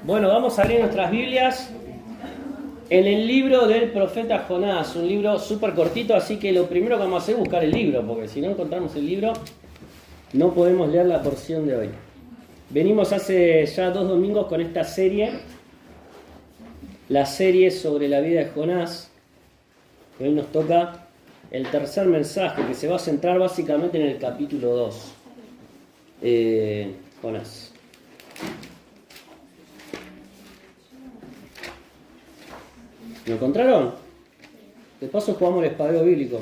Bueno, vamos a abrir nuestras Biblias en el libro del profeta Jonás, un libro súper cortito, así que lo primero que vamos a hacer es buscar el libro, porque si no encontramos el libro no podemos leer la porción de hoy. Venimos hace ya 2 domingos con esta serie, la serie sobre la vida de Jonás. Hoy nos toca el tercer mensaje, que se va a centrar básicamente en el capítulo 2. Jonás. ¿Lo encontraron? De paso jugamos el espadeo bíblico.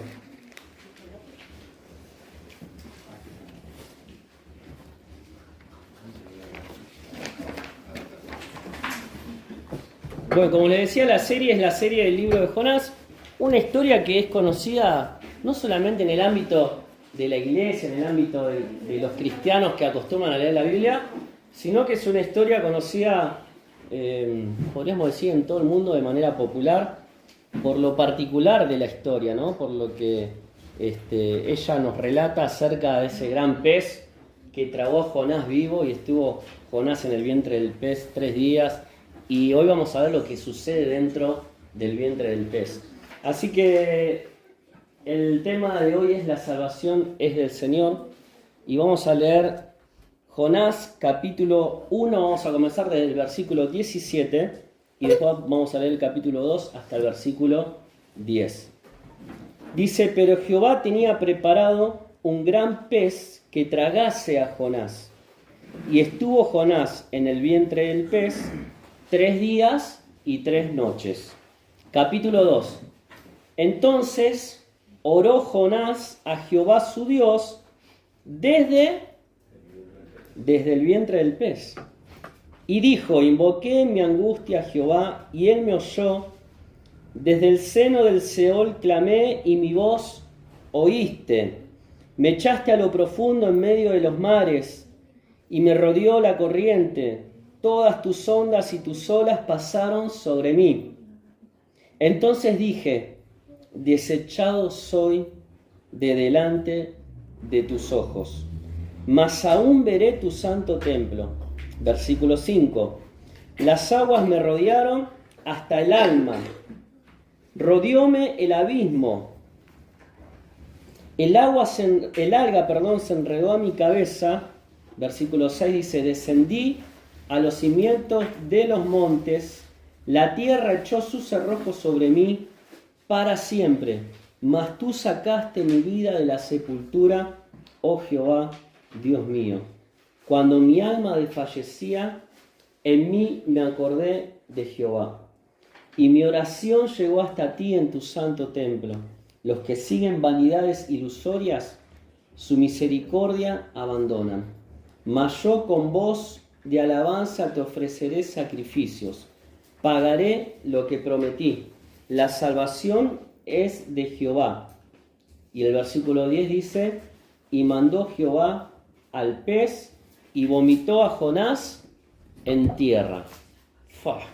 Bueno, como les decía, la serie es la serie del libro de Jonás, una historia que es conocida no solamente en el ámbito de la iglesia, en el ámbito de los cristianos que acostumbran a leer la Biblia, sino que es una historia conocida, podríamos decir, en todo el mundo de manera popular, por lo particular de la historia, ¿no? Por lo que ella nos relata acerca de ese gran pez que tragó a Jonás vivo, y estuvo Jonás en el vientre del pez 3 días, y hoy vamos a ver lo que sucede dentro del vientre del pez. Así que el tema de hoy es: la salvación es del Señor, y vamos a leer Jonás capítulo 1, vamos a comenzar desde el versículo 17 y después vamos a leer el capítulo 2 hasta el versículo 10. Dice: pero Jehová tenía preparado un gran pez que tragase a Jonás, y estuvo Jonás en el vientre del pez 3 días y 3 noches. Capítulo 2. Entonces oró Jonás a Jehová su Dios desde el vientre del pez. Y dijo: invoqué en mi angustia a Jehová, y él me oyó. Desde el seno del Seol clamé, y mi voz oíste. Me echaste a lo profundo en medio de los mares, y me rodeó la corriente. Todas tus ondas y tus olas pasaron sobre mí. Entonces dije: desechado soy de delante de tus ojos, mas aún veré tu santo templo. Versículo 5. Las aguas me rodearon hasta el alma, rodeóme el abismo. El alga se enredó a mi cabeza. Versículo 6 dice: descendí a los cimientos de los montes, la tierra echó sus cerrojos sobre mí para siempre. Mas tú sacaste mi vida de la sepultura, oh Jehová, Dios mío. Cuando mi alma desfallecía, en mí me acordé de Jehová, y mi oración llegó hasta ti en tu santo templo. Los que siguen vanidades ilusorias, su misericordia abandonan. Mas yo con voz de alabanza te ofreceré sacrificios. Pagaré lo que prometí. La salvación es de Jehová. Y el versículo 10 dice: y mandó Jehová al pez, y vomitó a Jonás en tierra.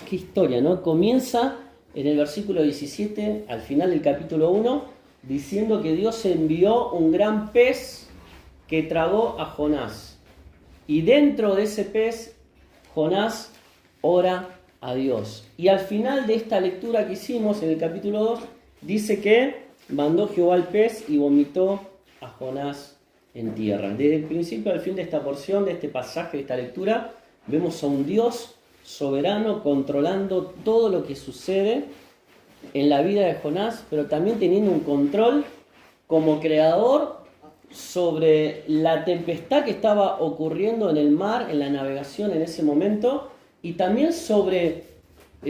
¡Qué historia!, ¿no? Comienza en el versículo 17, al final del capítulo 1, diciendo que Dios envió un gran pez que tragó a Jonás. Y dentro de ese pez, Jonás ora a Dios. Y al final de esta lectura que hicimos en el capítulo 2, dice que mandó Jehová al pez y vomitó a Jonás en tierra. Desde el principio al fin de esta porción, de este pasaje, de esta lectura, vemos a un Dios soberano controlando todo lo que sucede en la vida de Jonás, pero también teniendo un control como creador sobre la tempestad que estaba ocurriendo en el mar, en la navegación en ese momento, y también sobre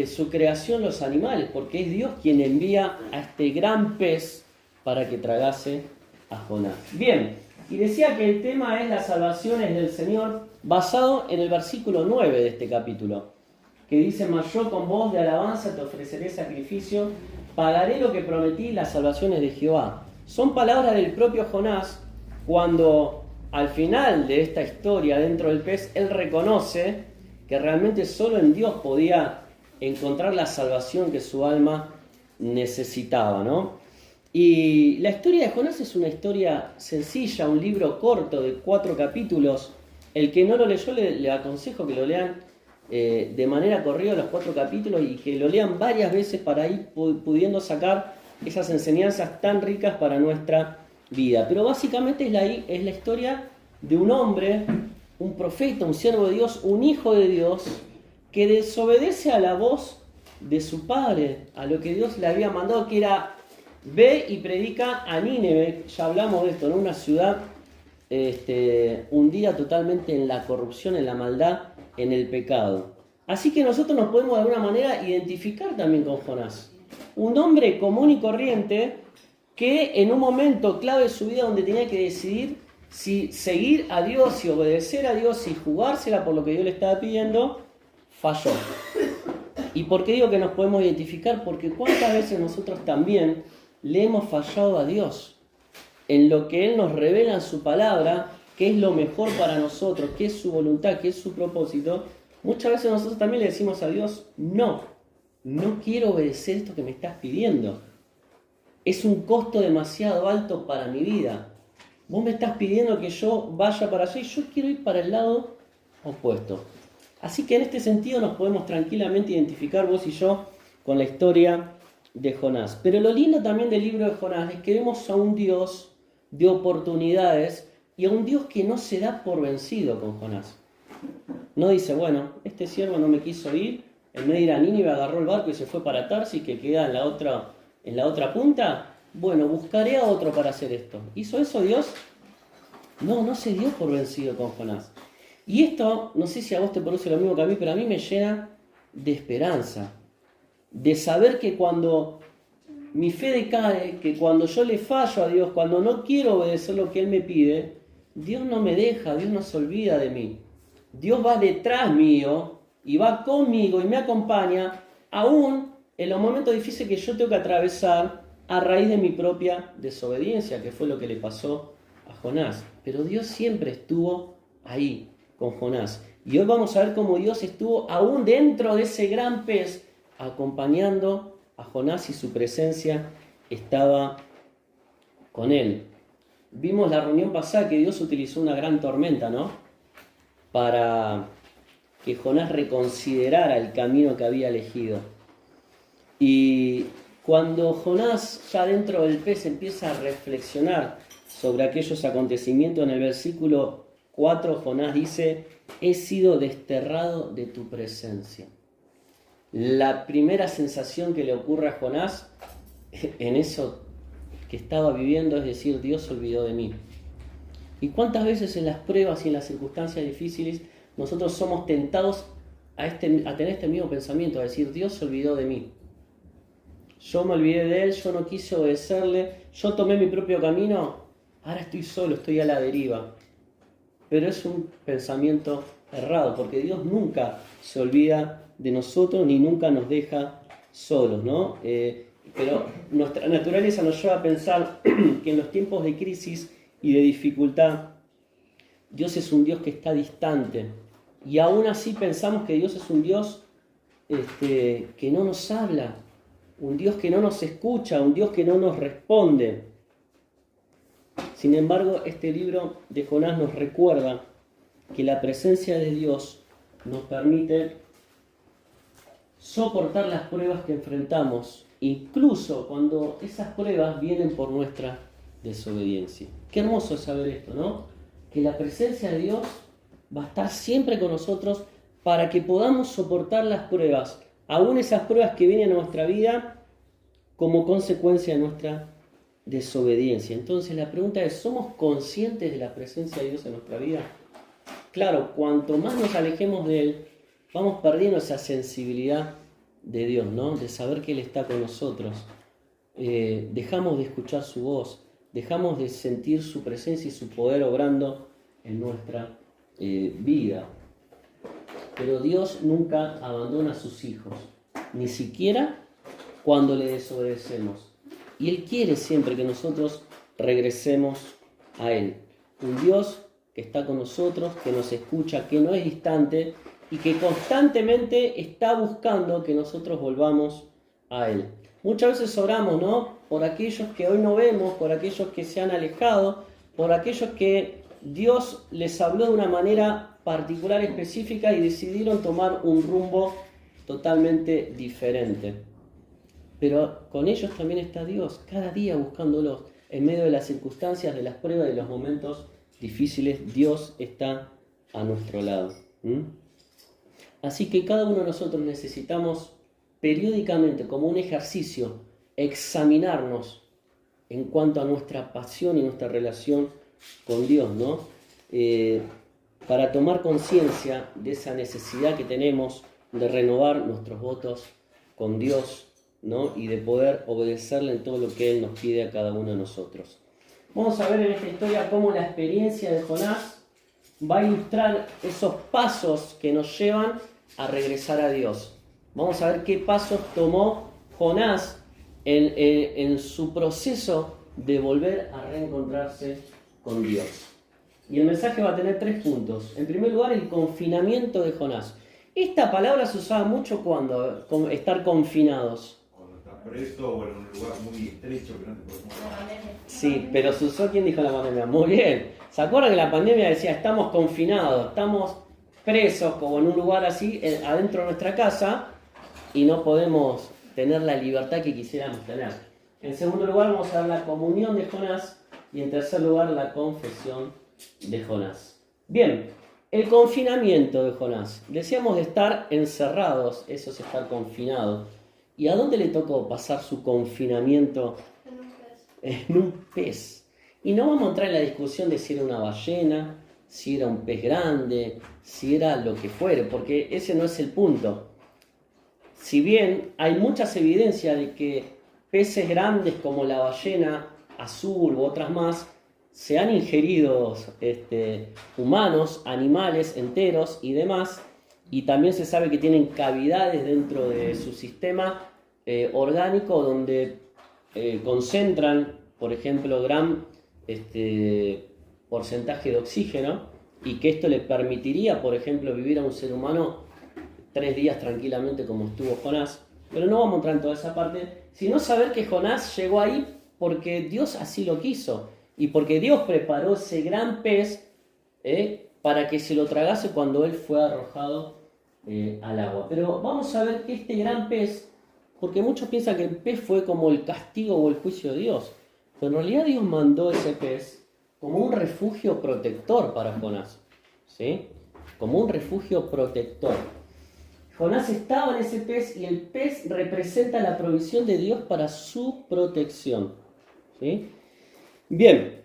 su creación, los animales, porque es Dios quien envía a este gran pez para que tragase a Jonás. Bien, y decía que el tema es: la salvación es del Señor, basado en el versículo 9 de este capítulo, que dice: mas yo con voz de alabanza te ofreceré sacrificio, pagaré lo que prometí, la salvación es de Jehová. Son palabras del propio Jonás, cuando al final de esta historia dentro del pez, él reconoce que realmente solo en Dios podía encontrar la salvación que su alma necesitaba, ¿no? Y la historia de Jonás es una historia sencilla, un libro corto de 4 capítulos. El que no lo leyó le aconsejo que lo lean de manera corrida los 4 capítulos y que lo lean varias veces para ir pudiendo sacar esas enseñanzas tan ricas para nuestra vida. Pero básicamente es la historia de un hombre, un profeta, un siervo de Dios, un hijo de Dios, que desobedece a la voz de su padre, a lo que Dios le había mandado, que era: ve y predica a Nínive. Ya hablamos de esto, ¿no? Una ciudad hundida totalmente en la corrupción, en la maldad, en el pecado. Así que nosotros nos podemos de alguna manera identificar también con Jonás. Un hombre común y corriente que en un momento clave de su vida donde tenía que decidir si seguir a Dios, si obedecer a Dios, si jugársela por lo que Dios le estaba pidiendo, falló. ¿Y por qué digo que nos podemos identificar? Porque cuántas veces nosotros también le hemos fallado a Dios en lo que Él nos revela en su palabra, qué es lo mejor para nosotros, qué es su voluntad, qué es su propósito. Muchas veces nosotros también le decimos a Dios: no quiero obedecer esto que me estás pidiendo. Es un costo demasiado alto para mi vida. Vos me estás pidiendo que yo vaya para allá y yo quiero ir para el lado opuesto. Así que en este sentido nos podemos tranquilamente identificar vos y yo con la historia de Jonás. Pero lo lindo también del libro de Jonás es que vemos a un Dios de oportunidades y a un Dios que no se da por vencido con Jonás. No dice: bueno, este siervo no me quiso ir, en vez de ir a Nínive agarró el barco y se fue para Tarsis, que queda en la otra punta. Bueno, buscaré a otro para hacer esto. ¿Hizo eso Dios? No se dio por vencido con Jonás. Y esto, no sé si a vos te produce lo mismo que a mí, pero a mí me llena de esperanza. De saber que cuando mi fe decae, que cuando yo le fallo a Dios, cuando no quiero obedecer lo que Él me pide, Dios no me deja, Dios no se olvida de mí. Dios va detrás mío y va conmigo y me acompaña, aún en los momentos difíciles que yo tengo que atravesar a raíz de mi propia desobediencia, que fue lo que le pasó a Jonás. Pero Dios siempre estuvo ahí con Jonás. Y hoy vamos a ver cómo Dios estuvo aún dentro de ese gran pez, acompañando a Jonás, y su presencia estaba con él. Vimos la reunión pasada que Dios utilizó una gran tormenta, ¿no? Para que Jonás reconsiderara el camino que había elegido. Y cuando Jonás, ya dentro del pez, empieza a reflexionar sobre aquellos acontecimientos, en el versículo 4, Jonás dice: he sido desterrado de tu presencia. La primera sensación que le ocurre a Jonás en eso que estaba viviendo es decir: Dios se olvidó de mí. ¿Y cuántas veces en las pruebas y en las circunstancias difíciles nosotros somos tentados a tener este mismo pensamiento, a decir: Dios se olvidó de mí? Yo me olvidé de Él, yo no quise obedecerle, yo tomé mi propio camino, ahora estoy solo, estoy a la deriva. Pero es un pensamiento errado, porque Dios nunca se olvida de nosotros ni nunca nos deja solos, ¿no? Pero nuestra naturaleza nos lleva a pensar que en los tiempos de crisis y de dificultad, Dios es un Dios que está distante. Y aún así pensamos que Dios es un Dios que no nos habla, un Dios que no nos escucha, un Dios que no nos responde. Sin embargo, este libro de Jonás nos recuerda que la presencia de Dios nos permite soportar las pruebas que enfrentamos, incluso cuando esas pruebas vienen por nuestra desobediencia. Qué hermoso es saber esto, ¿no? Que la presencia de Dios va a estar siempre con nosotros para que podamos soportar las pruebas, aún esas pruebas que vienen a nuestra vida como consecuencia de nuestra desobediencia. Entonces la pregunta es: ¿somos conscientes de la presencia de Dios en nuestra vida? Claro, cuanto más nos alejemos de Él, vamos perdiendo esa sensibilidad de Dios, ¿no? De saber que Él está con nosotros. Dejamos de escuchar su voz, dejamos de sentir su presencia y su poder obrando en nuestra vida. Pero Dios nunca abandona a sus hijos, ni siquiera cuando le desobedecemos. Y Él quiere siempre que nosotros regresemos a Él. Un Dios que está con nosotros, que nos escucha, que no es distante y que constantemente está buscando que nosotros volvamos a Él. Muchas veces oramos, ¿no? Por aquellos que hoy no vemos, por aquellos que se han alejado, por aquellos que Dios les habló de una manera particular específica y decidieron tomar un rumbo totalmente diferente. Pero con ellos también está Dios, cada día buscándolos. En medio de las circunstancias, de las pruebas, de los momentos difíciles, Dios está a nuestro lado. Así que cada uno de nosotros necesitamos periódicamente, como un ejercicio, examinarnos en cuanto a nuestra pasión y nuestra relación con Dios, ¿no? Para tomar conciencia de esa necesidad que tenemos de renovar nuestros votos con Dios, ¿no? Y de poder obedecerle en todo lo que Él nos pide a cada uno de nosotros. Vamos a ver en esta historia cómo la experiencia de Jonás va a ilustrar esos pasos que nos llevan a regresar a Dios. Vamos a ver qué pasos tomó Jonás en su proceso de volver a reencontrarse con Dios. Y el mensaje va a tener 3 puntos. En primer lugar, el confinamiento de Jonás. Esta palabra se usaba mucho cuando estar confinados. Cuando estás preso o en un lugar muy estrecho que no te puedes mover. Sí, pero se usó, ¿quién dijo la pandemia? Muy bien. ¿Se acuerdan que la pandemia decía estamos confinados, estamos presos como en un lugar así, adentro de nuestra casa, y no podemos tener la libertad que quisiéramos tener? En segundo lugar vamos a ver la comunión de Jonás y en tercer lugar la confesión de Jonás. Bien, el confinamiento de Jonás. Decíamos de estar encerrados, eso es estar confinado. ¿Y a dónde le tocó pasar su confinamiento? En un pez. Y no vamos a entrar en la discusión de si era una ballena, si era un pez grande, si era lo que fuere, porque ese no es el punto. Si bien hay muchas evidencias de que peces grandes como la ballena azul u otras más se han ingerido humanos, animales enteros y demás, y también se sabe que tienen cavidades dentro de su sistema orgánico donde concentran, por ejemplo, gran porcentaje de oxígeno, y que esto le permitiría, por ejemplo, vivir a un ser humano 3 días tranquilamente como estuvo Jonás. Pero no vamos a entrar en toda esa parte, sino saber que Jonás llegó ahí porque Dios así lo quiso y porque Dios preparó ese gran pez para que se lo tragase cuando él fue arrojado al agua. Pero vamos a ver que este gran pez, porque muchos piensan que el pez fue como el castigo o el juicio de Dios, pero en realidad Dios mandó ese pez como un refugio protector para Jonás, ¿sí? Como un refugio protector. Jonás estaba en ese pez y el pez representa la provisión de Dios para su protección, ¿sí? Bien,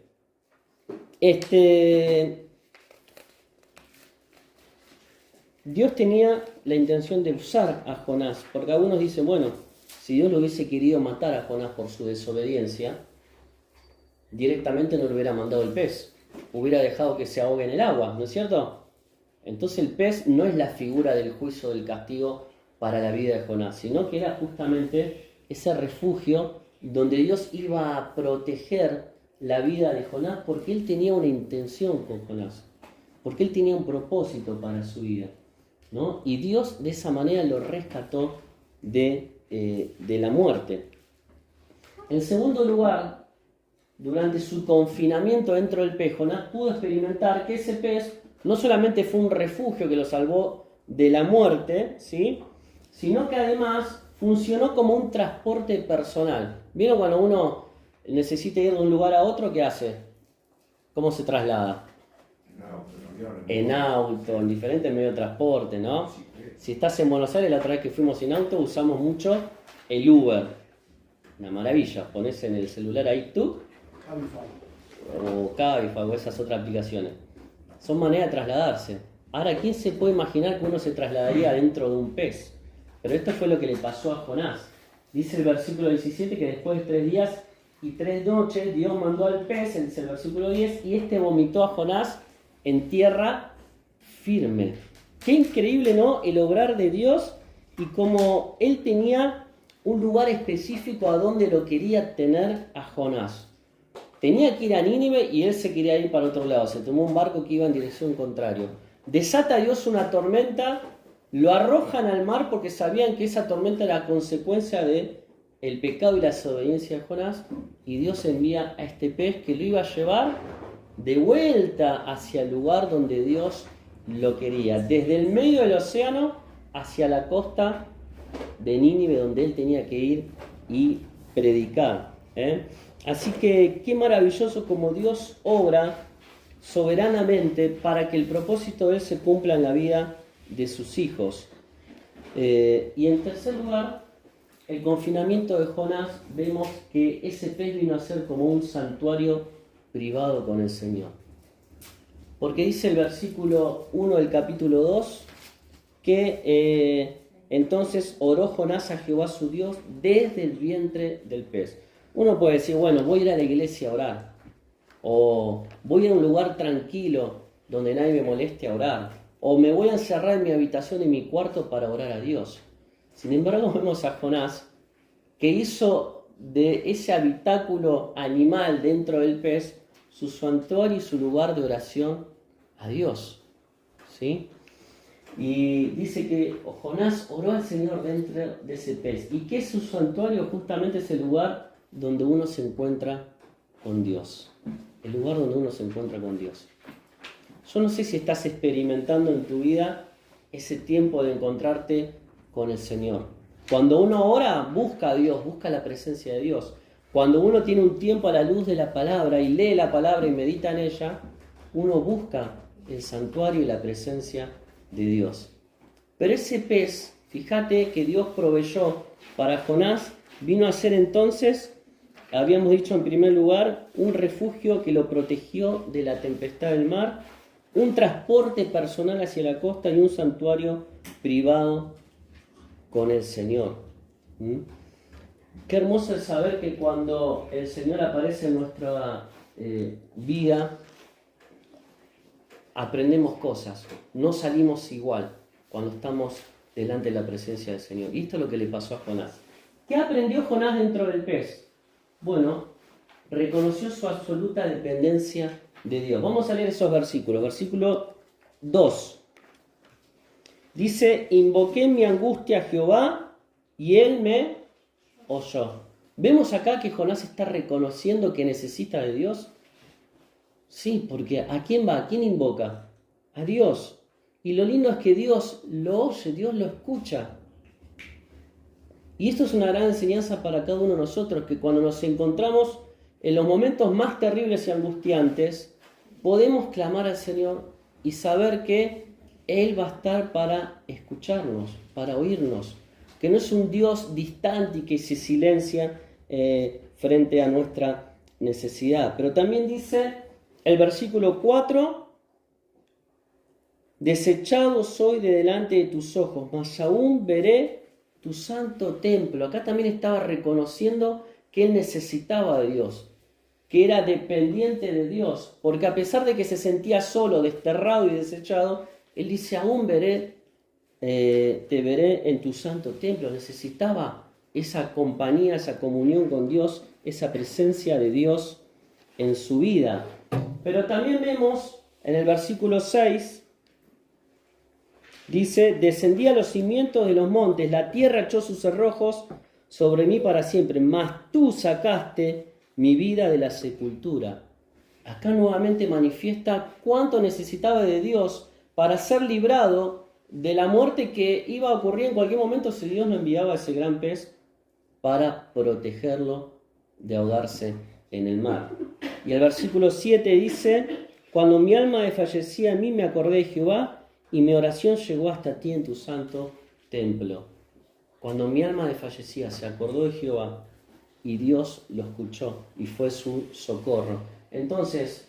Dios tenía la intención de usar a Jonás, porque algunos dicen, bueno, si Dios lo hubiese querido matar a Jonás por su desobediencia, directamente no le hubiera mandado el pez, hubiera dejado que se ahogue en el agua, ¿no es cierto? Entonces el pez no es la figura del juicio, del castigo para la vida de Jonás, sino que era justamente ese refugio donde Dios iba a proteger la vida de Jonás, porque él tenía una intención con Jonás, porque él tenía un propósito para su vida, ¿no? Y Dios de esa manera lo rescató de la muerte. En segundo lugar, durante su confinamiento dentro del pez, Jonás pudo experimentar que ese pez no solamente fue un refugio que lo salvó de la muerte, ¿sí?, sino que además funcionó como un transporte personal. ¿Vieron cuando uno necesita ir de un lugar a otro? ¿Qué hace? ¿Cómo se traslada? En auto, en diferentes medios de transporte, ¿no? Si estás en Buenos Aires, la otra vez que fuimos en auto, usamos mucho el Uber. Una maravilla, pones en el celular ahí tú, o Cabify, o esas otras aplicaciones. Son maneras de trasladarse. Ahora, ¿quién se puede imaginar que uno se trasladaría dentro de un pez? Pero esto fue lo que le pasó a Jonás. Dice el versículo 17 que después de 3 días y 3 noches Dios mandó al pez, dice el versículo 10, y este vomitó a Jonás en tierra firme. Qué increíble, ¿no?, el obrar de Dios, y cómo él tenía un lugar específico a donde lo quería tener a Jonás. Tenía que ir a Nínive y él se quería ir para otro lado. Se tomó un barco que iba en dirección contraria. Desata Dios una tormenta, lo arrojan al mar porque sabían que esa tormenta era consecuencia de el pecado y la desobediencia de Jonás, y Dios envía a este pez que lo iba a llevar de vuelta hacia el lugar donde Dios lo quería, desde el medio del océano hacia la costa de Nínive, donde él tenía que ir y predicar. Así que qué maravilloso como Dios obra soberanamente para que el propósito de él se cumpla en la vida de sus hijos. Y en tercer lugar, el confinamiento de Jonás, vemos que ese pez vino a ser como un santuario privado con el Señor. Porque dice el versículo 1 del capítulo 2 que entonces oró Jonás a Jehová su Dios desde el vientre del pez. Uno puede decir, bueno, voy a ir a la iglesia a orar, o voy a ir a un lugar tranquilo donde nadie me moleste a orar, o me voy a encerrar en mi habitación, en mi cuarto para orar a Dios. Sin embargo, vemos a Jonás que hizo de ese habitáculo animal dentro del pez su santuario y su lugar de oración a Dios. ¿Sí? Y dice que Jonás oró al Señor dentro de ese pez. ¿Y qué es su santuario? Justamente es el lugar donde uno se encuentra con Dios. El lugar donde uno se encuentra con Dios. Yo no sé si estás experimentando en tu vida ese tiempo de encontrarte con el Señor. Cuando uno ora, busca a Dios, busca la presencia de Dios. Cuando uno tiene un tiempo a la luz de la palabra y lee la palabra y medita en ella, uno busca el santuario y la presencia de Dios. Pero ese pez, fíjate que Dios proveyó para Jonás, vino a ser entonces, habíamos dicho en primer lugar, un refugio que lo protegió de la tempestad del mar, un transporte personal hacia la costa y un santuario privado con el Señor. Qué hermoso es saber que cuando el Señor aparece en nuestra vida, aprendemos cosas, no salimos igual cuando estamos delante de la presencia del Señor. Y esto es lo que le pasó a Jonás. ¿Qué aprendió Jonás dentro del pez? Bueno, reconoció su absoluta dependencia de Dios. Vamos a leer esos versículos. Versículo 2. Dice, invoqué en mi angustia a Jehová y él me oyó. Vemos acá que Jonás está reconociendo que necesita de Dios. Sí, porque ¿a quién va? ¿A quién invoca? A Dios. Y lo lindo es que Dios lo oye, Dios lo escucha. Y esto es una gran enseñanza para cada uno de nosotros, que cuando nos encontramos en los momentos más terribles y angustiantes, podemos clamar al Señor y saber que Él va a estar para escucharnos, para oírnos. Que no es un Dios distante y que se silencia frente a nuestra necesidad. Pero también dice el versículo 4, desechado soy de delante de tus ojos, mas aún veré tu santo templo. Acá también estaba reconociendo que él necesitaba de Dios, que era dependiente de Dios, porque a pesar de que se sentía solo, desterrado y desechado, él dice, aún veré, te veré en tu santo templo. Necesitaba esa compañía, esa comunión con Dios, esa presencia de Dios en su vida. Pero también vemos en el versículo 6, dice, descendí a los cimientos de los montes, la tierra echó sus cerrojos sobre mí para siempre, mas tú sacaste mi vida de la sepultura. Acá nuevamente manifiesta cuánto necesitaba de Dios para ser librado de la muerte que iba a ocurrir en cualquier momento si Dios no enviaba a ese gran pez para protegerlo de ahogarse en el mar. Y el versículo 7 dice, cuando mi alma desfallecía en mí me acordé de Jehová y mi oración llegó hasta ti en tu santo templo. Cuando mi alma desfallecía se acordó de Jehová y Dios lo escuchó y fue su socorro. Entonces,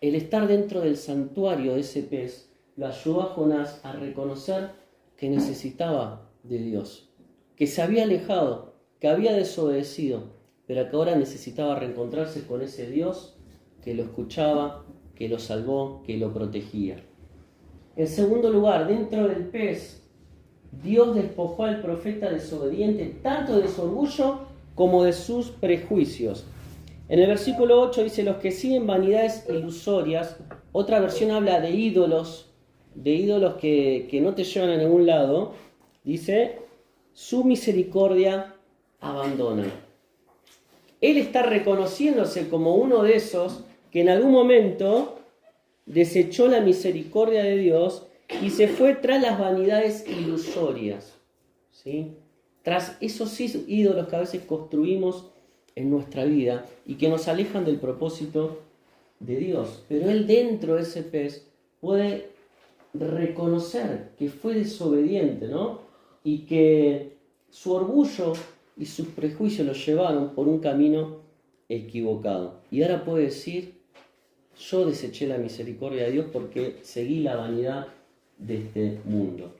el estar dentro del santuario de ese pez lo ayudó a Jonás a reconocer que necesitaba de Dios, que se había alejado, que había desobedecido, pero que ahora necesitaba reencontrarse con ese Dios que lo escuchaba, que lo salvó, que lo protegía. En segundo lugar, dentro del pez, Dios despojó al profeta desobediente tanto de su orgullo como de sus prejuicios. En el versículo 8 dice, los que siguen vanidades ilusorias, otra versión habla de ídolos que no te llevan a ningún lado, dice, su misericordia abandona. Él está reconociéndose como uno de esos que en algún momento desechó la misericordia de Dios y se fue tras las vanidades ilusorias, ¿sí? Tras esos ídolos que a veces construimos en nuestra vida y que nos alejan del propósito de Dios. Pero él, dentro de ese pez, puede reconocer que fue desobediente, ¿no? Y que su orgullo y sus prejuicios lo llevaron por un camino equivocado. Y ahora puede decir: yo deseché la misericordia de Dios porque seguí la vanidad de este mundo.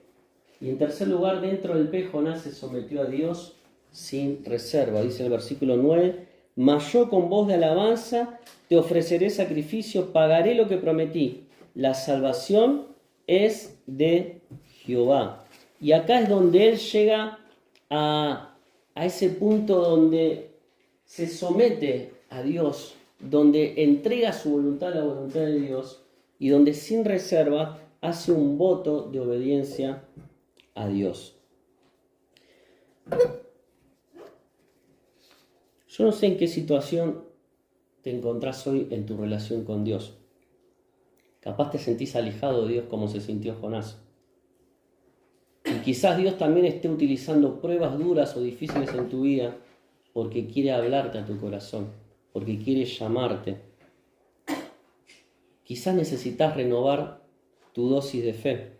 Y en tercer lugar, dentro del pez, Jonás se sometió a Dios sin reserva. Dice el versículo 9: mas yo con voz de alabanza te ofreceré sacrificio, pagaré lo que prometí. La salvación es de Jehová. Y acá es donde él llega a ese punto donde se somete a Dios, donde entrega su voluntad a la voluntad de Dios y donde sin reserva hace un voto de obediencia a Dios. Yo no sé en qué situación te encontrás hoy en tu relación con Dios. Capaz te sentís alejado de Dios como se sintió Jonás. Y quizás Dios también esté utilizando pruebas duras o difíciles en tu vida porque quiere hablarte a tu corazón, porque quiere llamarte. Quizás necesitas renovar tu dosis de fe.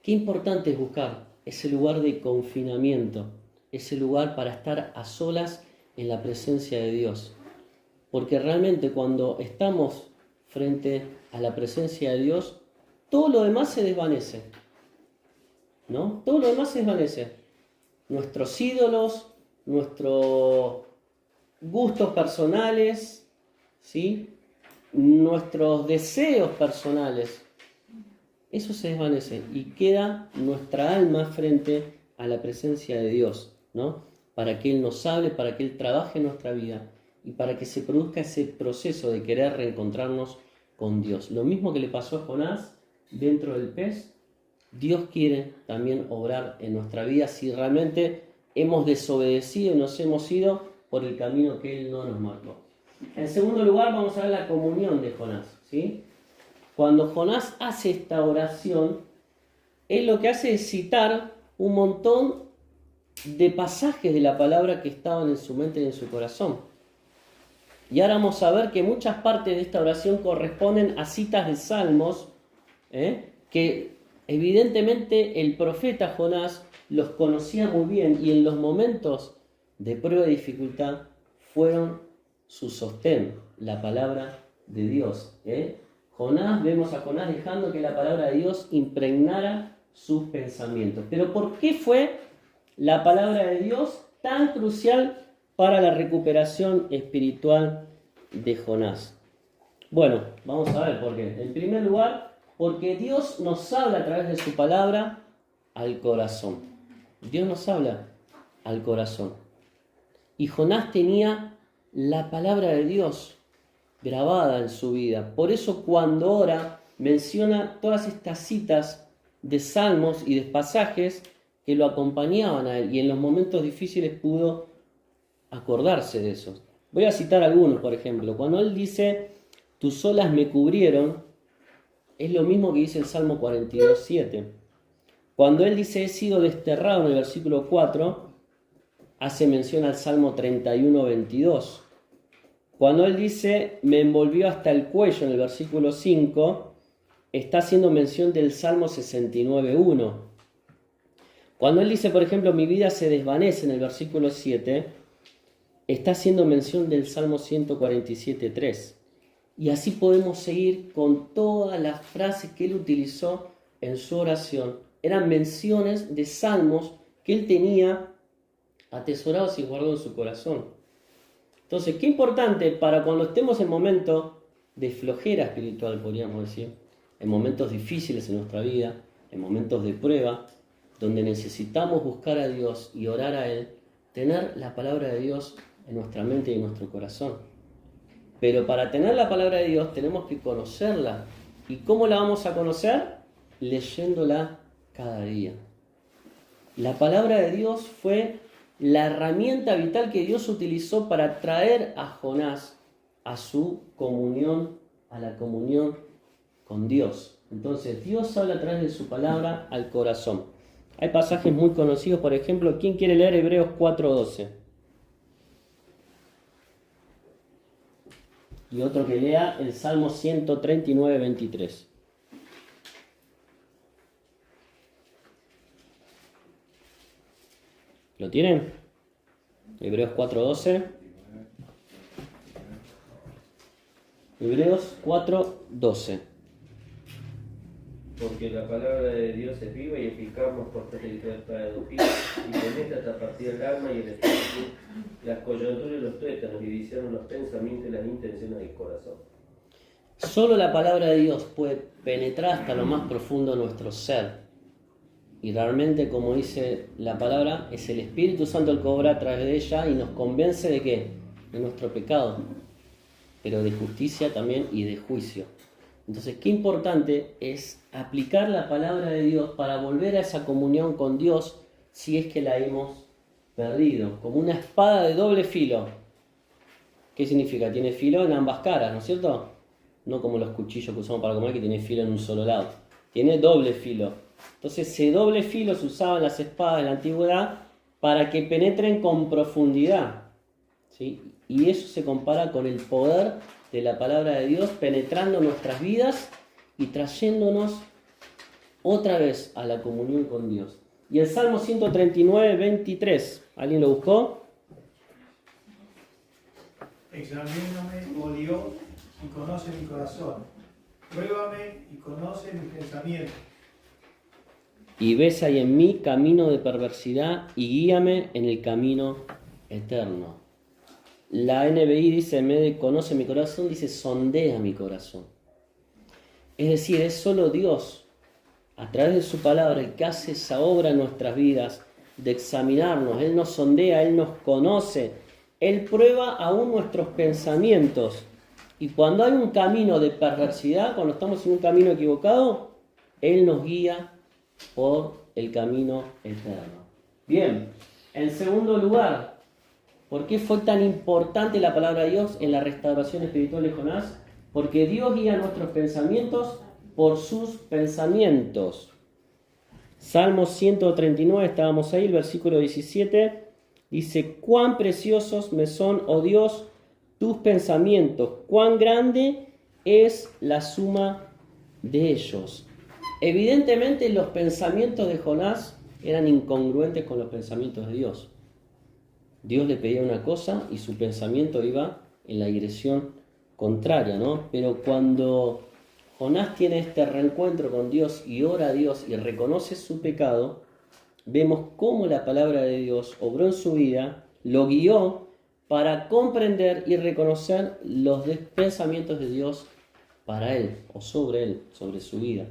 Qué importante es buscar ese lugar de confinamiento, ese lugar para estar a solas en la presencia de Dios. Porque realmente cuando estamos frente a la presencia de Dios, todo lo demás se desvanece, ¿no? Todo lo demás se desvanece. Nuestros ídolos, nuestros gustos personales, ¿sí? Nuestros deseos personales, eso se desvanece y queda nuestra alma frente a la presencia de Dios, ¿no? Para que Él nos hable, para que Él trabaje en nuestra vida y para que se produzca ese proceso de querer reencontrarnos con Dios. Lo mismo que le pasó a Jonás dentro del pez, Dios quiere también obrar en nuestra vida si realmente hemos desobedecido y nos hemos ido por el camino que Él no nos marcó. En segundo lugar, vamos a ver la comunión de Jonás, ¿sí? Cuando Jonás hace esta oración, él lo que hace es citar un montón de pasajes de la palabra que estaban en su mente y en su corazón. Y ahora vamos a ver que muchas partes de esta oración corresponden a citas de salmos, que evidentemente el profeta Jonás los conocía muy bien y en los momentos de prueba y dificultad fueron su sostén, la palabra de Dios. Vemos a Jonás dejando que la palabra de Dios impregnara sus pensamientos. Pero ¿por qué fue la palabra de Dios tan crucial para la recuperación espiritual de Jonás? Bueno, vamos a ver por qué. En primer lugar, porque Dios nos habla a través de su palabra al corazón. Dios nos habla al corazón. Y Jonás tenía la palabra de Dios grabada en su vida. Por eso cuando ora menciona todas estas citas de salmos y de pasajes que lo acompañaban a él y en los momentos difíciles pudo acordarse de eso. Voy a citar algunos, por ejemplo. Cuando él dice, tus olas me cubrieron, es lo mismo que dice el Salmo 42:7. Cuando él dice, he sido desterrado, en el versículo 4, hace mención al Salmo 31:22. Cuando él dice, me envolvió hasta el cuello, en el versículo 5, está haciendo mención del Salmo 69:1. Cuando él dice, por ejemplo, mi vida se desvanece, en el versículo 7, está haciendo mención del Salmo 147:3. Y así podemos seguir con todas las frases que él utilizó en su oración. Eran menciones de salmos que él tenía atesorados y guardados en su corazón. Entonces, qué importante para cuando estemos en momentos de flojera espiritual, podríamos decir, en momentos difíciles en nuestra vida, en momentos de prueba, donde necesitamos buscar a Dios y orar a Él, tener la palabra de Dios en nuestra mente y en nuestro corazón. Pero para tener la palabra de Dios tenemos que conocerla. ¿Y cómo la vamos a conocer? Leyéndola cada día. La palabra de Dios fue la herramienta vital que Dios utilizó para traer a Jonás a su comunión, a la comunión con Dios. Entonces, Dios habla a través de su palabra al corazón. Hay pasajes muy conocidos, por ejemplo, ¿quién quiere leer Hebreos 4:12? Y otro que lea el Salmo 139:23. ¿Lo tienen? Hebreos 4:12. Hebreos 4:12. Porque la palabra de Dios es viva y eficaz, más cortante que toda espada de dos filos, y penetra hasta partir el alma y el espíritu, las coyunturas y los tuétanos, y discierne los pensamientos y las intenciones del corazón. Solo la palabra de Dios puede penetrar hasta lo más profundo de nuestro ser. Y realmente, como dice la palabra, es el Espíritu Santo el que obra a través de ella y nos convence de ¿qué? De nuestro pecado, pero de justicia también y de juicio. Entonces, qué importante es aplicar la palabra de Dios para volver a esa comunión con Dios si es que la hemos perdido. Como una espada de doble filo. ¿Qué significa? Tiene filo en ambas caras, ¿no es cierto? No como los cuchillos que usamos para comer que tiene filo en un solo lado. Tiene doble filo. Entonces, ese doble filo se usaba en las espadas de la antigüedad para que penetren con profundidad, ¿sí? Y eso se compara con el poder de la palabra de Dios penetrando nuestras vidas y trayéndonos otra vez a la comunión con Dios. Y el Salmo 139:23, ¿alguien lo buscó? Examíname, oh Dios, y conoce mi corazón. Pruébame y conoce mis pensamientos. Y ves ahí en mí camino de perversidad y guíame en el camino eterno. La NBI dice, en vez de conoce mi corazón, dice sondea mi corazón. Es decir, es solo Dios, a través de su palabra, el que hace esa obra en nuestras vidas, de examinarnos. Él nos sondea, Él nos conoce, Él prueba aún nuestros pensamientos. Y cuando hay un camino de perversidad, cuando estamos en un camino equivocado, Él nos guía por el camino eterno. Bien, en segundo lugar, ¿por qué fue tan importante la palabra de Dios en la restauración espiritual de Jonás? Porque Dios guía nuestros pensamientos por sus pensamientos. Salmo 139, estábamos ahí, el versículo 17, dice, cuán preciosos me son, oh Dios, tus pensamientos, cuán grande es la suma de ellos. Evidentemente los pensamientos de Jonás eran incongruentes con los pensamientos de Dios. Dios le pedía una cosa y su pensamiento iba en la dirección contraria, ¿no? Pero cuando Jonás tiene este reencuentro con Dios y ora a Dios y reconoce su pecado, vemos cómo la palabra de Dios obró en su vida, lo guió para comprender y reconocer los pensamientos de Dios para él o sobre su vida.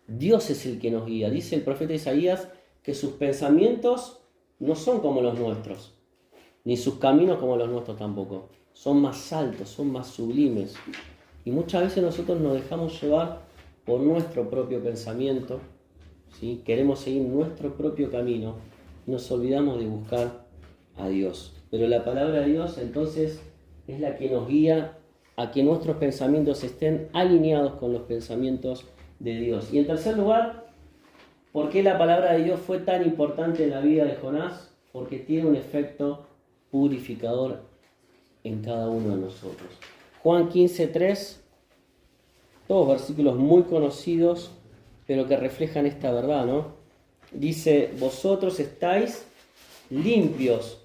Dios es el que nos guía. Dice el profeta Isaías que sus pensamientos no son como los nuestros, ni sus caminos como los nuestros tampoco. Son más altos, son más sublimes. Y muchas veces nosotros nos dejamos llevar por nuestro propio pensamiento, ¿sí? Queremos seguir nuestro propio camino y nos olvidamos de buscar a Dios. Pero la palabra de Dios entonces es la que nos guía a que nuestros pensamientos estén alineados con los pensamientos de Dios. Y en tercer lugar, ¿por qué la palabra de Dios fue tan importante en la vida de Jonás? Porque tiene un efecto purificador en cada uno de nosotros. Juan 15:3, todos versículos muy conocidos, pero que reflejan esta verdad, ¿no? Dice, vosotros estáis limpios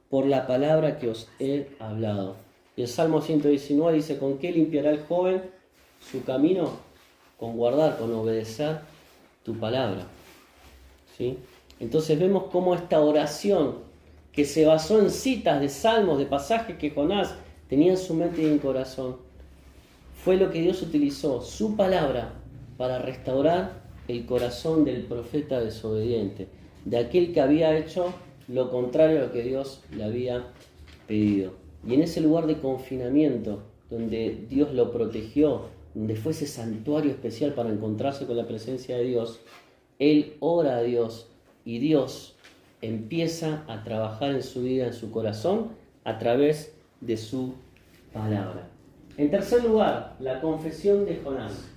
por la palabra que os he hablado. Y el Salmo 119 dice, ¿con qué limpiará el joven su camino? Con guardar, con obedecer tu palabra. ¿Sí? Entonces vemos cómo esta oración, que se basó en citas de salmos, de pasajes que Jonás tenía en su mente y en corazón, fue lo que Dios utilizó, su palabra, para restaurar el corazón del profeta desobediente, de aquel que había hecho lo contrario a lo que Dios le había pedido. Y en ese lugar de confinamiento, donde Dios lo protegió, donde fue ese santuario especial para encontrarse con la presencia de Dios, él ora a Dios y Dios empieza a trabajar en su vida, en su corazón, a través de su palabra. En tercer lugar, la confesión de Jonás.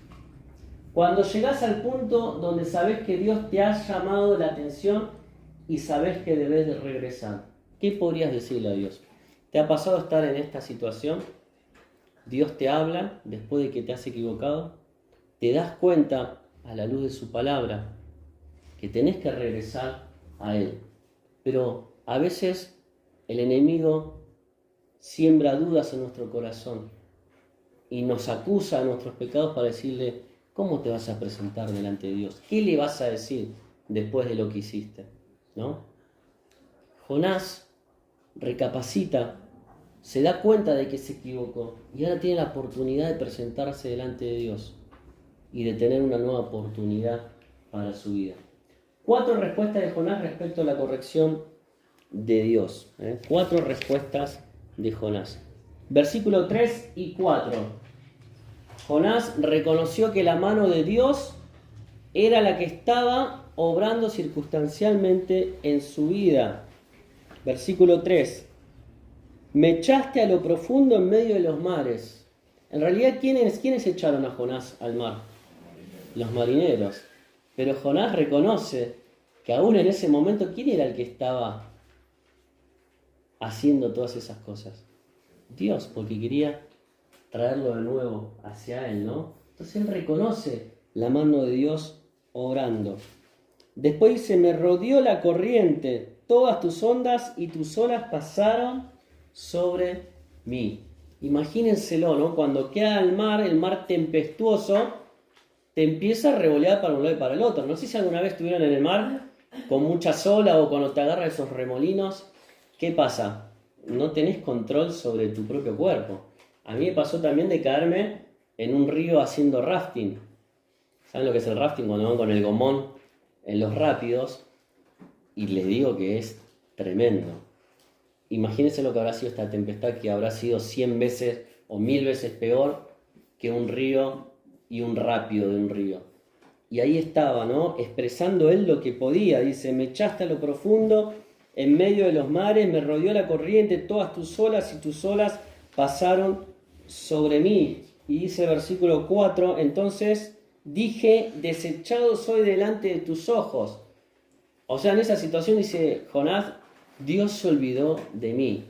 Cuando llegás al punto donde sabés que Dios te ha llamado la atención y sabés que debes de regresar, ¿qué podrías decirle a Dios? ¿Te ha pasado estar en esta situación? Dios te habla después de que te has equivocado. Te das cuenta a la luz de su palabra que tenés que regresar a Él. Pero a veces el enemigo siembra dudas en nuestro corazón y nos acusa de nuestros pecados para decirle, ¿cómo te vas a presentar delante de Dios? ¿Qué le vas a decir después de lo que hiciste? ¿No? Jonás recapacita, se da cuenta de que se equivocó y ahora tiene la oportunidad de presentarse delante de Dios y de tener una nueva oportunidad para su vida. 4 respuestas de Jonás respecto a la corrección de Dios. 4 respuestas de Jonás. Versículo 3 y 4. Jonás reconoció que la mano de Dios era la que estaba obrando circunstancialmente en su vida. Versículo 3. Me echaste a lo profundo en medio de los mares. En realidad, ¿quiénes echaron a Jonás al mar? Los marineros. Pero Jonás reconoce que aún en ese momento, ¿quién era el que estaba haciendo todas esas cosas? Dios, porque quería traerlo de nuevo hacia Él, ¿no? Entonces él reconoce la mano de Dios obrando. Después dice, me rodeó la corriente, todas tus ondas y tus olas pasaron sobre mí. Imagínenselo, ¿no? Cuando queda el mar tempestuoso, te empieza a revolear para un lado y para el otro. No sé si alguna vez estuvieron en el mar con muchas olas o cuando te agarran esos remolinos. ¿Qué pasa? No tenés control sobre tu propio cuerpo. A mí me pasó también de caerme en un río haciendo rafting. ¿Saben lo que es el rafting? Cuando van con el gomón en los rápidos. Y les digo que es tremendo. Imagínense lo que habrá sido esta tempestad, que habrá sido 100 veces o 1000 veces peor que un río y un rápido de un río. Y ahí estaba, ¿no? Expresando él lo que podía. Dice, me echaste a lo profundo, en medio de los mares, me rodeó la corriente, todas tus olas y tus olas pasaron sobre mí. Y dice el versículo 4, entonces dije, desechado soy delante de tus ojos. O sea, en esa situación dice Jonás, Dios se olvidó de mí.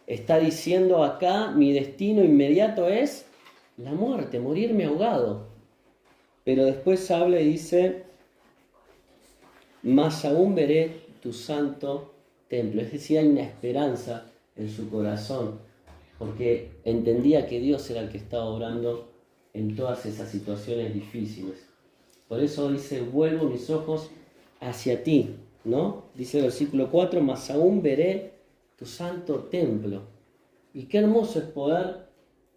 Está diciendo acá, mi destino inmediato es la muerte, morirme ahogado. Pero después habla y dice, más aún veré tu santo templo. Es decir, hay una esperanza en su corazón, porque entendía que Dios era el que estaba obrando en todas esas situaciones difíciles. Por eso dice, vuelvo mis ojos hacia ti, ¿no? Dice el versículo 4, más aún veré tu santo templo. Y qué hermoso es poder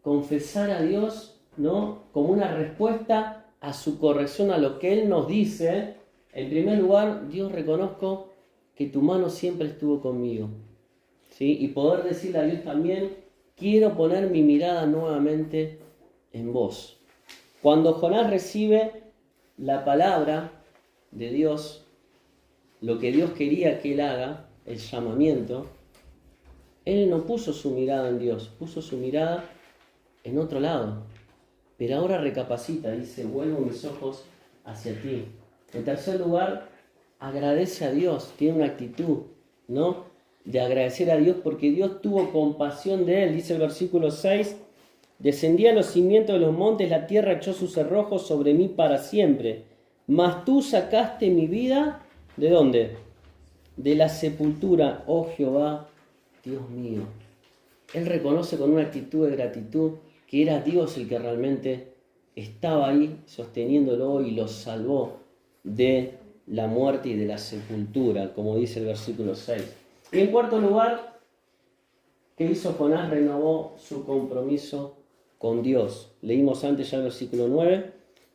confesar a Dios, ¿no? Como una respuesta a su corrección, a lo que Él nos dice. En primer lugar, Dios, reconozco que tu mano siempre estuvo conmigo, ¿sí? Y poder decirle a Dios también, quiero poner mi mirada nuevamente en vos. Cuando Jonás recibe la palabra de Dios, lo que Dios quería que él haga, el llamamiento, él no puso su mirada en Dios, puso su mirada en otro lado. Pero ahora recapacita, dice, vuelvo mis ojos hacia ti. En tercer lugar, agradece a Dios, tiene una actitud, ¿no? De agradecer a Dios porque Dios tuvo compasión de él. Dice el versículo 6, descendí a los cimientos de los montes, la tierra echó sus cerrojos sobre mí para siempre. Mas tú sacaste mi vida, ¿de dónde? De la sepultura, oh Jehová, Dios mío. Él reconoce con una actitud de gratitud que era Dios el que realmente estaba ahí sosteniéndolo y lo salvó de la muerte y de la sepultura, como dice el versículo 6. Y en cuarto lugar, ¿qué hizo Jonás? Renovó su compromiso con Dios. Leímos antes ya el versículo 9,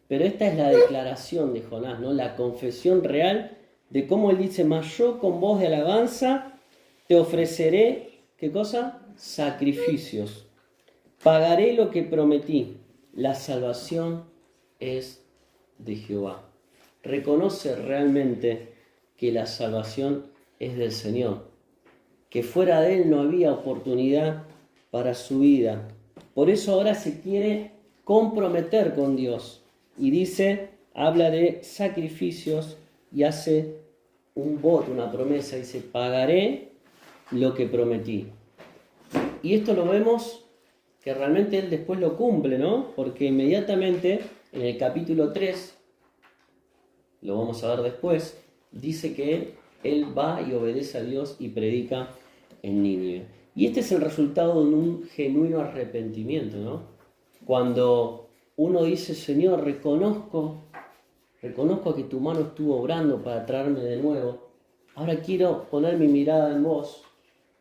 pero esta es la declaración de Jonás, ¿no? La confesión real de cómo él dice, mas yo con voz de alabanza te ofreceré, ¿qué cosa? Sacrificios. Pagaré lo que prometí. La salvación es de Jehová. Reconoce realmente que la salvación es del Señor, que fuera de Él no había oportunidad para su vida, Por eso ahora se quiere comprometer con Dios. Y dice, habla de sacrificios y hace un voto, una promesa. Dice, pagaré lo que prometí. Y esto lo vemos que realmente él después lo cumple, ¿no? Porque inmediatamente en el capítulo 3, lo vamos a ver después, dice que él va y obedece a Dios y predica en Nínive. Y este es el resultado de un genuino arrepentimiento, ¿no? Cuando uno dice, Señor, reconozco que tu mano estuvo obrando para traerme de nuevo. Ahora quiero poner mi mirada en vos.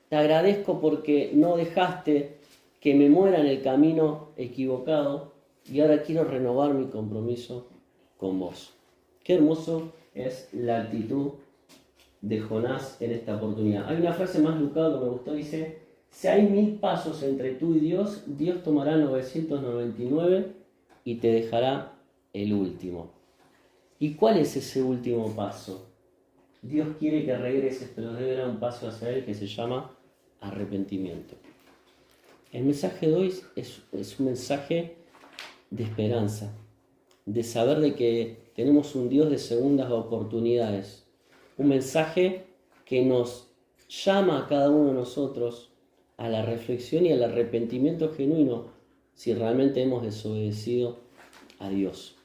Te agradezco porque no dejaste que me muera en el camino equivocado y ahora quiero renovar mi compromiso con vos. Qué hermoso es la actitud de Jonás en esta oportunidad. Hay una frase más lucada que me gustó, dice, si hay 1000 pasos entre tú y Dios, Dios tomará 999 y te dejará el último. ¿Y cuál es ese último paso? Dios quiere que regreses, pero debe dar un paso hacia Él que se llama arrepentimiento. El mensaje de hoy es un mensaje de esperanza, de saber de que tenemos un Dios de segundas oportunidades. Un mensaje que nos llama a cada uno de nosotros a la reflexión y al arrepentimiento genuino si realmente hemos desobedecido a Dios.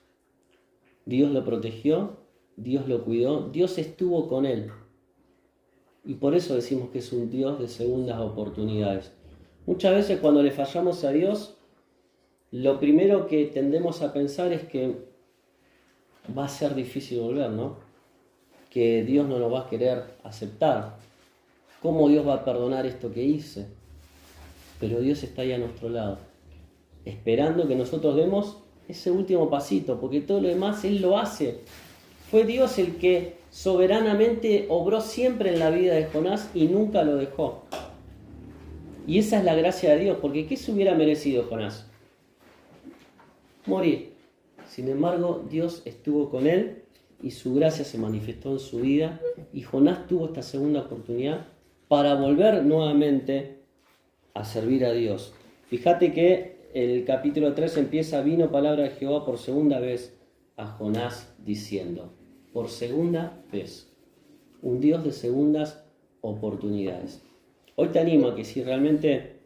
Dios lo protegió, Dios lo cuidó, Dios estuvo con él. Y por eso decimos que es un Dios de segundas oportunidades. Muchas veces cuando le fallamos a Dios, lo primero que tendemos a pensar es que va a ser difícil volver, ¿no? Que Dios no nos va a querer aceptar. ¿Cómo Dios va a perdonar esto que hice? Pero Dios está ahí a nuestro lado, esperando que nosotros demos ese último pasito, porque todo lo demás Él lo hace. Fue Dios el que soberanamente obró siempre en la vida de Jonás y nunca lo dejó. Y esa es la gracia de Dios, porque ¿qué se hubiera merecido Jonás? Morir. Sin embargo, Dios estuvo con él y su gracia se manifestó en su vida y Jonás tuvo esta segunda oportunidad para volver nuevamente a servir a Dios. Fíjate que el capítulo 3 empieza, vino palabra de Jehová por segunda vez a Jonás diciendo, por segunda vez, un Dios de segundas oportunidades. Hoy te animo a que si realmente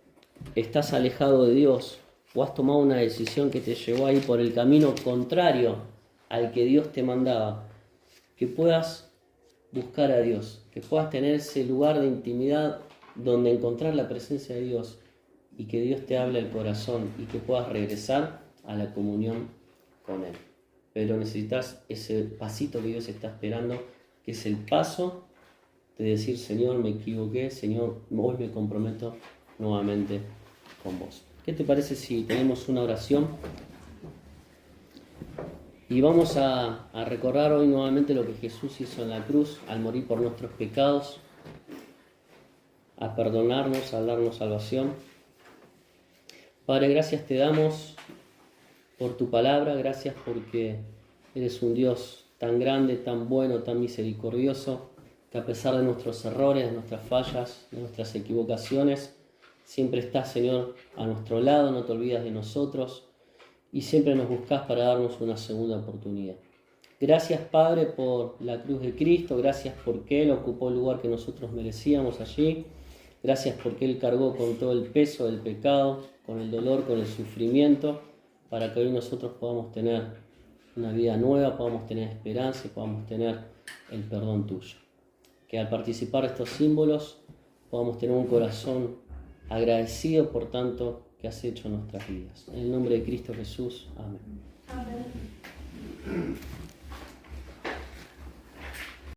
estás alejado de Dios o has tomado una decisión que te llevó ahí por el camino contrario al que Dios te mandaba, que puedas buscar a Dios, que puedas tener ese lugar de intimidad donde encontrar la presencia de Dios y que Dios te hable al corazón y que puedas regresar a la comunión con Él. Pero necesitas ese pasito que Dios está esperando, que es el paso de decir, Señor, me equivoqué, Señor, hoy me comprometo nuevamente con vos. ¿Qué te parece si tenemos una oración? Y vamos a recordar hoy nuevamente lo que Jesús hizo en la cruz al morir por nuestros pecados, a perdonarnos, a darnos salvación. Padre, gracias te damos por tu palabra, gracias porque eres un Dios tan grande, tan bueno, tan misericordioso, que a pesar de nuestros errores, de nuestras fallas, de nuestras equivocaciones, siempre estás, Señor, a nuestro lado, no te olvidas de nosotros y siempre nos buscas para darnos una segunda oportunidad. Gracias, Padre, por la cruz de Cristo, gracias porque Él ocupó el lugar que nosotros merecíamos allí, gracias porque Él cargó con todo el peso del pecado, con el dolor, con el sufrimiento, para que hoy nosotros podamos tener una vida nueva, podamos tener esperanza y podamos tener el perdón tuyo. Que al participar de estos símbolos podamos tener un corazón agradecido por tanto que has hecho en nuestras vidas. En el nombre de Cristo Jesús. Amén. Amén.